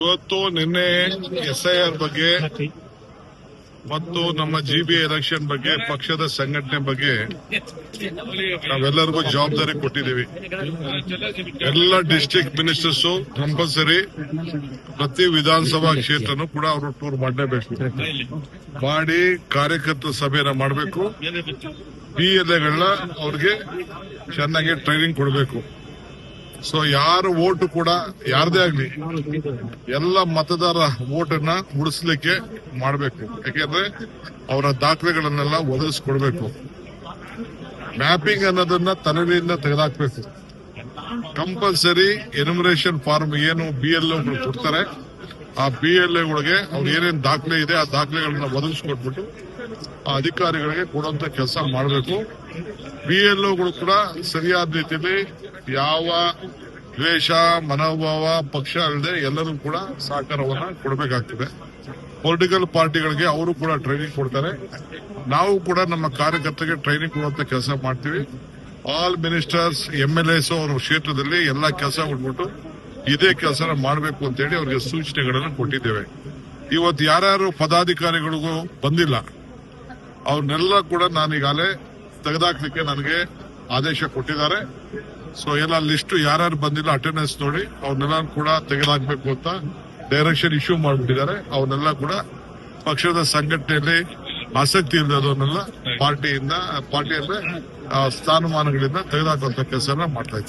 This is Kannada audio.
ಇವತ್ತು ನಿನ್ನೆ SIR ಬಗ್ಗೆ ಮತ್ತು ನಮ್ಮ GBA ಎಲೆಕ್ಷನ್ ಬಗ್ಗೆ ಪಕ್ಷದ ಸಂಘಟನೆ ಬಗ್ಗೆ ನಾವೆಲ್ಲರಿಗೂ ಜವಾಬ್ದಾರಿ ಕೊಟ್ಟಿದ್ದೀವಿ. ಎಲ್ಲ ಡಿಸ್ಟ್ರಿಕ್ಟ್ ಮಿನಿಸ್ಟರ್ಸ್ ಕಂಪಲ್ಸರಿ ಪ್ರತಿ ವಿಧಾನಸಭಾ ಕ್ಷೇತ್ರನೂ ಕೂಡ ಅವರು ಟೂರ್ ಮಾಡಲೇಬೇಕು. ಮಾಡಿ ಕಾರ್ಯಕರ್ತರ ಸಭೆಯನ್ನ ಮಾಡಬೇಕು. PLAಗಳನ್ನ ಅವ್ರಿಗೆ ಚೆನ್ನಾಗಿ ಟ್ರೈನಿಂಗ್ ಕೊಡಬೇಕು. ಸೊ ಯಾರ ಓಟು ಕೂಡ ಯಾರದೇ ಆಗ್ಲಿ ಎಲ್ಲ ಮತದಾರ ಓಟನ್ನ ಉಳಿಸ್ಲಿಕ್ಕೆ ಮಾಡಬೇಕು. ಯಾಕೆಂದ್ರೆ ಅವರ ದಾಖಲೆಗಳನ್ನೆಲ್ಲ ಒದಗಿಸ್ಕೊಡ್ಬೇಕು. ಮ್ಯಾಪಿಂಗ್ ಅನ್ನೋದನ್ನ ತಲೆಯಿಂದ ತೆಗೆದಾಕ್ಬೇಕು. ಕಂಪಲ್ಸರಿ ಎನ್ಯುಮರೇಷನ್ ಫಾರ್ಮ್ ಏನು BLOಗಳು ಕೊಡ್ತಾರೆ, ಆ BLOಗಳಿಗೆ ಅವ್ರು ಏನೇನು ದಾಖಲೆ ಇದೆ ಆ ದಾಖಲೆಗಳನ್ನ ಒದಗಿಸ್ಕೊಟ್ಬಿಟ್ಟು ಆ ಅಧಿಕಾರಿಗಳಿಗೆ ಕೊಡುವಂತ ಕೆಲಸ ಮಾಡಬೇಕು. BLOಗಳು ಕೂಡ ಸರಿಯಾದ ರೀತಿಯಲ್ಲಿ ಯಾವ ದ್ವೇಷ ಮನೋಭಾವ ಪಕ್ಷ ಅಲ್ಲದೆ ಎಲ್ಲರೂ ಕೂಡ ಸಹಕಾರವನ್ನ ಕೊಡಬೇಕಾಗ್ತದೆ. ಪೊಲಿಟಿಕಲ್ ಪಾರ್ಟಿಗಳಿಗೆ ಅವರು ಕೂಡ ಟ್ರೈನಿಂಗ್ ಕೊಡ್ತಾರೆ. ನಾವು ಕೂಡ ನಮ್ಮ ಕಾರ್ಯಕರ್ತರಿಗೆ ಟ್ರೈನಿಂಗ್ ಕೊಡುವಂತ ಕೆಲಸ ಮಾಡ್ತೀವಿ. ಆಲ್ ಮಿನಿಸ್ಟರ್ಸ್ MLAs ಅವರ ಕ್ಷೇತ್ರದಲ್ಲಿ ಎಲ್ಲಾ ಕೆಲಸ ಕೊಟ್ಬಿಟ್ಟು ಇದೇ ಕೆಲಸ ಮಾಡಬೇಕು ಅಂತ ಹೇಳಿ ಅವರಿಗೆ ಸೂಚನೆಗಳನ್ನು ಕೊಟ್ಟಿದ್ದೇವೆ. ಇವತ್ತು ಯಾರ್ಯಾರು ಪದಾಧಿಕಾರಿಗಳಿಗೂ ಬಂದಿಲ್ಲ ಅವ್ರನ್ನೆಲ್ಲ ಕೂಡ ನಾನೀಗಾಗಲೇ ತೆಗೆದಾಕ್ಲಿಕ್ಕೆ ನನಗೆ ಆದೇಶ ಕೊಟ್ಟಿದ್ದಾರೆ. ಸೊ ಎಲ್ಲ ಲಿಸ್ಟ್ ಯಾರ್ಯಾರು ಬಂದಿಲ್ಲ ಅಟೆಂಡೆನ್ಸ್ ನೋಡಿ ಅವ್ರನ್ನೆಲ್ಲ ಕೂಡ ತೆಗೆದಾಕ್ಬೇಕು ಅಂತ ಡೈರೆಕ್ಷನ್ ಇಶ್ಯೂ ಮಾಡಿಬಿಟ್ಟಿದ್ದಾರೆ. ಅವನ್ನೆಲ್ಲ ಕೂಡ ಪಕ್ಷದ ಸಂಘಟನೆಯಲ್ಲಿ ಆಸಕ್ತಿ ಇಲ್ಲದವನ್ನೆಲ್ಲ ಪಾರ್ಟಿ ಅಂದ್ರೆ ಸ್ಥಾನಮಾನಗಳಿಂದ ತೆಗೆದಾಕುವಂತ ಕೆಲಸ ಮಾಡ್ತಾ ಇದ್ದಾರೆ.